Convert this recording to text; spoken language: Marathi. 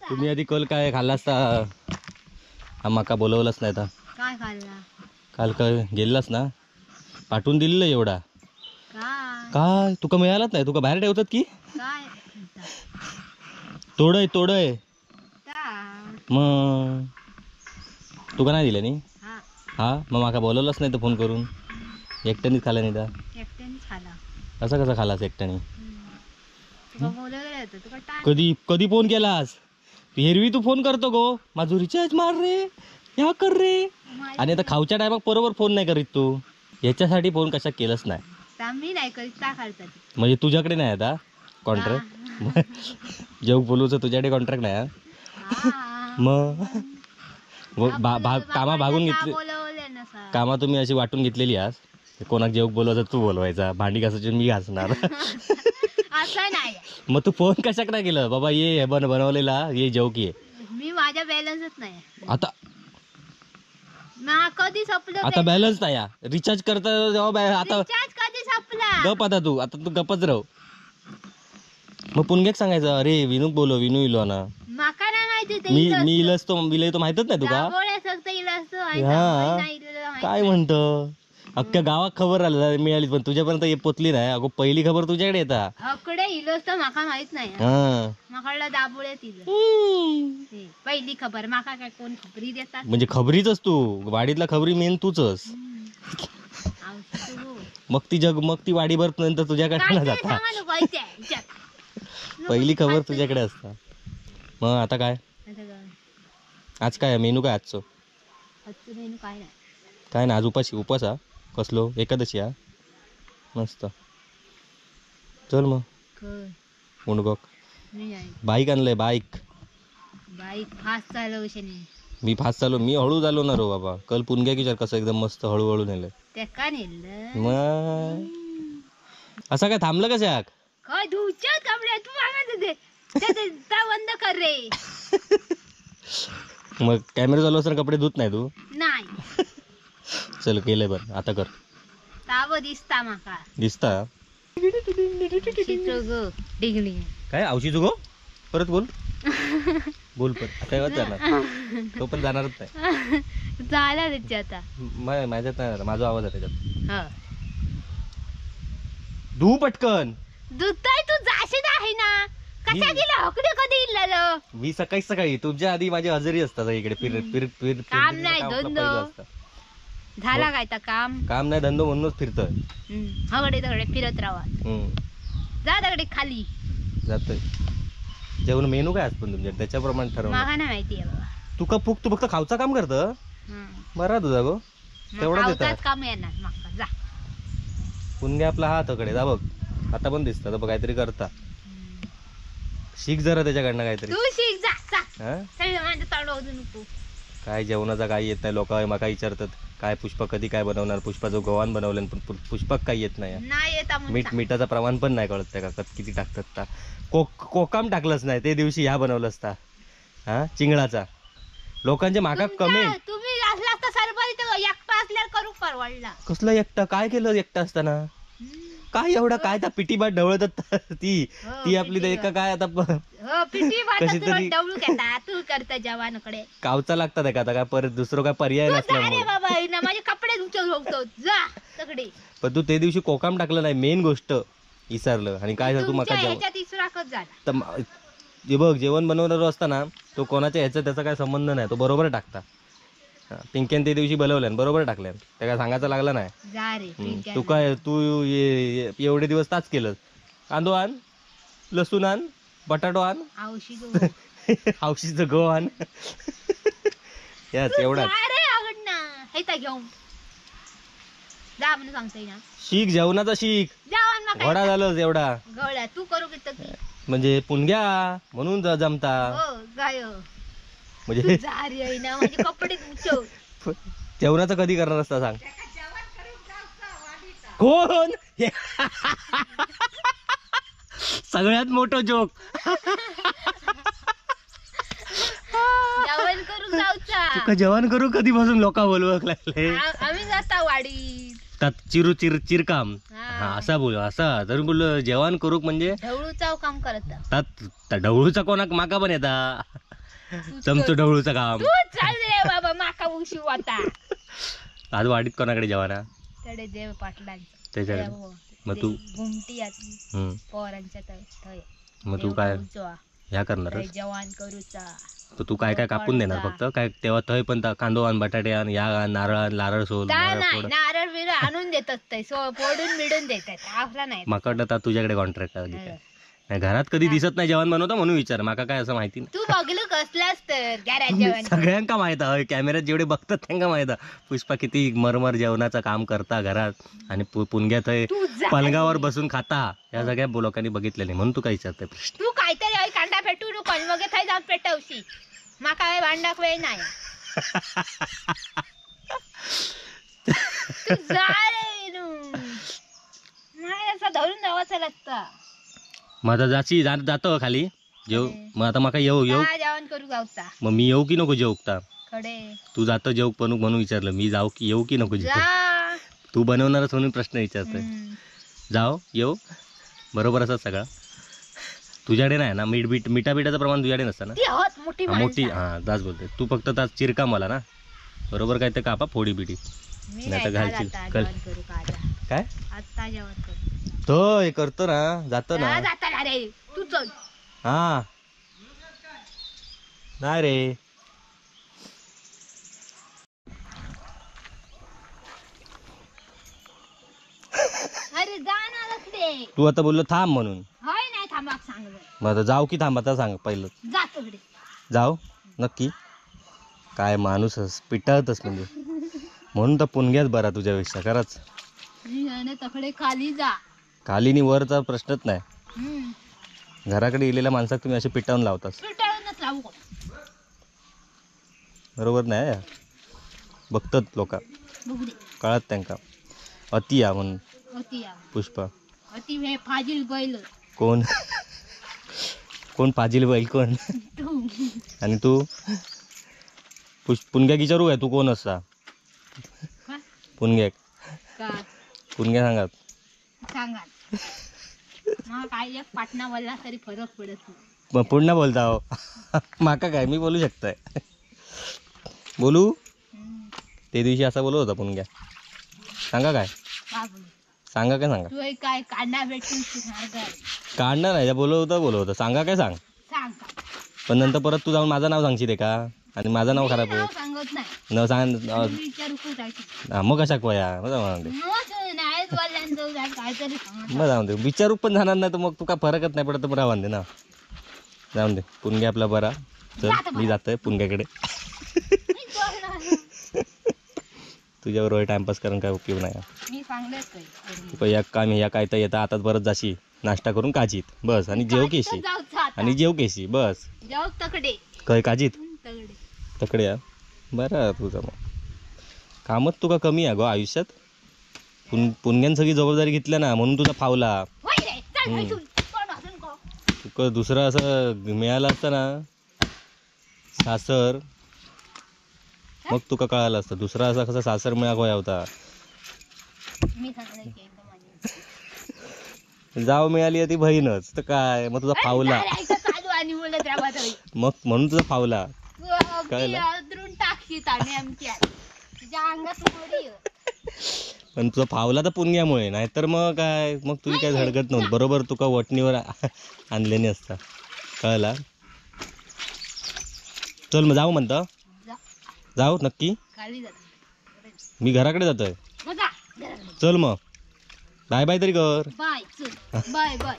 तुम्ही आधी कल काय खाल्ला असता माका बोलवलंच नाही तर काय खाल्ला काल काय गेलास ना पाठवून दिलेलं एवढा काय काय तुका मिळालाच नाही तुका बाहेर ठेवतात की काय तोडय काय मग तुका नाही दिलं नी हा हा मग माका बोलवलंच नाही तर फोन करून एकट्यानेच खाला नाही तर एकट्यानेच खाला असं कसं खालास एकट्याने तुका बोलवलं होतं तुका टाइम कधी कधी फोन केलास एरवी तू फोन करतो गो माझं रिचार्ज मार रे ह्या कर रे आणि आता खाऊच्या टायमाक बरोबर फोन नाही करीत तू याच्यासाठी फोन कशा केलंच नाही मी नाही करीत का खालतात म्हणजे तुझ्याकडे नाही आता कॉन्ट्रॅक्ट जेव्हा बोलूचं तुझ्याकडे कॉन्ट्रॅक्ट नाही हा? मग कामा भागून घेतली बोलवलं नसा कामा तुम्ही अशी वाटून घेतलेली आज कोणाक जेव्हा बोलवायचं तू बोलवायचा भांडी घासायची मी घासणार असं नाही मग तू फोन कशाक नाही केलं बाबा ये बनवलेला ये जेव की मी माझ्या बॅलन्सच नाही आता कधी संपलं आता बॅलन्स नाही या रिचार्ज करता जेव्हा आता रिचार्ज कधी संपला गप आता तू गपच राहू मग पुणग्याक सांगायचं अरे विनू बोलो विनू इलो ना माका नाही माहिती ते मी इलस तो माहितच नाही तुका हा काय म्हणतो अख्ख्या गावात खबर मिळाली पण तुझ्यापर्यंत पोचली नाही अगो पहिली खबर तुझ्याकडे येतात अकडे इलोस तर माका माहित नाही हा माकडला दाबोळ्यात इलो पहिली खबर माका काय कोण खबरी देतात म्हणजे खबरीच तू वाडीतला खबरी मेन तूच मग ती वाडीभर नंतर तुझ्याकडे न जाता पहिली खबर तुझ्याकडे असता मग आता काय आज काय मेनू काय आजचं मेनू काय नाही काय ना आज उपास हा कसलो एकादशी हा मस्त चल मग मुंडगोक बाईक आणलंय बाईक फास्ट चालवशे मी फास्ट चालू मी हळू चालू ना रो बाबा कल पुणग्या विचार कसं एकदम मस्त हळूहळू नेलं ते का नेलं मग असं काय थांबलं कशाक काय धुच्यात कपडे तू मागत होते बंद कर रे मग कॅमेरा चालू असताना कपडे धुत नाही तू नाही चल केलंय बरं आता कर ताव दिसता माका दिसता डिगणी काय औषध गो परत बोल बोल पण काय जाणार तो पण जाणारच नाही झाला त्याची आता माझ्यात नाही माझा आवाज आहे त्याच्यात धू पटकन दुधाय तू जाशील आहे ना कशा गेला हकडे कधी इल्लालो मी सकाळी तुझ्या आधी माझी हजेरी असतात इकडे फिर काम नाही धंदो झाला काय तर काम नाही धंदो म्हणूनच फिरतोय हकडे तकडे फिरत राहा जा तकडे खाली जातोय जेवण मेनू काय आज पण तुमच्या त्याच्याप्रमाणे ठरव मला नाही माहिती आहे बाबा तू फक्त खाऊचं काम करतं बरा तुझा गो तेवढं देतात काम येणार माका जा पुण्या आपला हाताकडे जा बघ आता पण दिसत बघ काहीतरी करता शिक जरा त्याच्याकडनं काहीतरी तू शिक जा माझं तोंड ओढू नको काय जेवणाचा काय येत नाही लोक माका विचारतात काय पुष्पा कधी काय बनवणार पुष्पाचं गव्हाण बनवलं पण पुष्पाक काय येत नाही मिठाचं प्रमाण पण नाही कळत त्या किती टाकतात कोकाम टाकलंच नाही ते दिवशी ह्या बनवलं असता हा चिंगळाचा लोकांचे माका कमेंट तुम्ही असला तर सरबरी एकटा असल्यावर करू परवडला कसलं एकटा काय केलं एकटा असताना काय एवढा काय त्या पिटी बाट ढवळतात ती आपली एका काय आता कशी तरी तू करता जवानकडे कावचा लागतात का आता काय परत दुसरं काय पर्याय नसल्यामुळे माझे कपडे पण तू ते दिवशी कोकाम टाकलं नाही मेन गोष्ट विसरलं आणि काय झालं तू मका बघ जेवण बनवणार असताना तो कोणाच्या ह्याचा त्याचा काय संबंध नाही तो बरोबर टाकता पिंक्यान ते दिवशी बनवल्यान बरोबर टाकल्यान त्या काय सांगायचं लागलं नाही तू काय तू एवढे दिवस ताच केलं कांदो आण लसूण आण बटाटो आण औषध गो आण याच एवढा शीख जेवणाचा शीख घोडा झालं एवढा तू करू म्हणजे पुणग्या म्हणून जमता म्हणजे कपडे जेवणाचं कधी करणार असता सांग कोण सगळ्यात मोठं जोक जेवण करू कधीपासून लोक बोलवक लागले आम्ही जाता वाडीत तात चिरकाम हा. हा असा बोल असा जर बोललो जेवण करूक म्हणजे ढवळूचा काम करत तात ढवळूचा कोणाक माका पण येता चमचो ढवळूचं काम तू चाल रे बाबा माका उशी होता आज वाडीत कोणाकडे जेवण तडे देव पाटलांचं त्याच्याकडे मग तू घुमटी आतली हम्म. पोरांच्या थंय मग तू काय ह्या करणार जवान करूचा तर तू काय काय कापून देणार फक्त काय तेव्हा थंय पण कांदो आण बटाटे आण या आण नारळ सोल नाही नारळ बिरळ आणून देतात ते फोडून मिळून देतात आपला नाही माका वाटतं तुझ्याकडे कॉन्ट्रॅक्ट नाही घरात कधी दिसत नाही जेवण बनवता म्हणून विचार माका काय असं माहिती नाही तू बघलं कसलाच तर घरात जेवण सगळ्यांका माहित आहे कॅमेऱ्यात जेवढे बघतात त्यांना माहित आहे पुष्पा किती मरमर जेवणाचं काम करता घरात आणि पुणग्यात तू जा. पलंगावर बसून खाता या सगळ्या लोकांनी बघितलेले म्हणून तू काय विचारते प्रश्न तू काहीतरी हय कांदा फेटू नको मग थंय जाऊन पेटवशी माका हय भांडाक वेळ नाही तू जा रे नाही असं धरून जावाचं लागतं मग आता जातो खाली जेव मग आता माका येऊ जेवण करू गावचा मग मी येऊ की नको जेवता खडे तू जातो जेव पण म्हणून विचारलं मी जाऊ की येऊ की नको जेव जा तू बनवणारच म्हणून प्रश्न विचारतोय जाओ येऊ बरोबर असं सगळं तुझ्याकडे नाही ना मिठा बिठाचं प्रमाण तुझ्याकडे नसतं ना ती हत मोठी मोठी हा ताच बोलते तू फक्त तास चिरका मला ना बरोबर काय ते कापा फोडी बिडी मी नाही तर नाही घालशील आता कल जेवण करू का आता काय आता जेवण करू तो हे करतो ना जातो ना जाता रे तू चल हा नाही रे अरे जा ना लक्ष्मी तू आता बोललो थांब म्हणून होय नाही थांबा सांगलं मग आता जाऊ की थांब आता सांग पहिलं जा तिकडे जाऊ नक्की काय माणूस पिटाळतच म्हणजे म्हणून तर पुणग्यात बरा तुझ्यापेक्षा खरंच तकडे खाली जा खाली नि वरचा प्रश्नच नाही घराकडे गेलेल्या माणसाक तुम्ही असे पिटावून लावतास पिटाळूनच लावू बरोबर नाही बघतात लोक बघू दे कळत त्यांका अति या म्हणून अति पुष्पा अति हे फाजील बैल कोण कोण पाजील बैल कोण तू आणि तू पुणग्या विचारू काय तू कोण असता का? पुणग्याक का पुणग्या सांगात सांगा मग काय एक पाटणा बोलला तरी फरक पडत नाही मग पुन्हा बोलता हो माका काय मी बोलू शकताय बोलू ते दिवशी असा बोलत होता पुणग्या सांगा काय का बोलू सांगा काय सांगा तू हे काय कांदा भेटून काय काढणार नाही बोलवत होतं सांगा काय सांग सांग का पण नंतर परत तू जाऊन माझं नाव सांगशील आहे का आणि माझं नाव खराब नाव होईल सांगत नाही न सांग मी विचारू खूप जायची मग कशा कोया मग जाऊ दे नाहीच बोलल्यान जाऊ काहीतरी सांगत मग जाऊन दे विचारू पण जाणार नाही तर मग तू का फरकच नाही पडत तर राहून दे ना जाऊन दे पुणग्या आपला बरा चल मी जातोय पुणग्याकडे तुझ्याबरोबर टाइमपास करून काय उपयोग नाही मी सांगलेच तू काय या काय तर येता आताच परत जाशी नाश्ता करून काजीत बस आणि जेव केशी आणि जेव केशी बस जाऊ तकडे काय काजीत तकडे तकडे या बरं तुझं मग कामच तुका कमी आहे गो आयुष्यात पुणग्यान सगळी जबाबदारी घेतल्या ना म्हणून तुझा फावला होय रे चल इथून कोण असून को तुका दुसरं असं मिळालं असतं ना सासर मग तुका कळालं असतं दुसरा असा कसा सासर मिळा गोया होता मी सांगले की एकदम माझी जाव मिळाली आहे ती बहीणच तर काय मग तुझा फावला चालू आणि बोलत राहत मग म्हणून तुझा फावला कळलं? अदरून टाकशी ताने आमच्या तुझ्या अंगात मोडी पण तुझा फावला तर पुणग्यामुळे नाहीतर मग काय मग तुझी काय झडगत नव्हती बरोबर तुका वटणीवर आणलेली असता कळला चल मग जाऊ म्हणतं जाऊ नक्की खाली जात मी घराकडे जातोय मग जा चल मग बाय बाय तरी कर बाय चल बाय बाय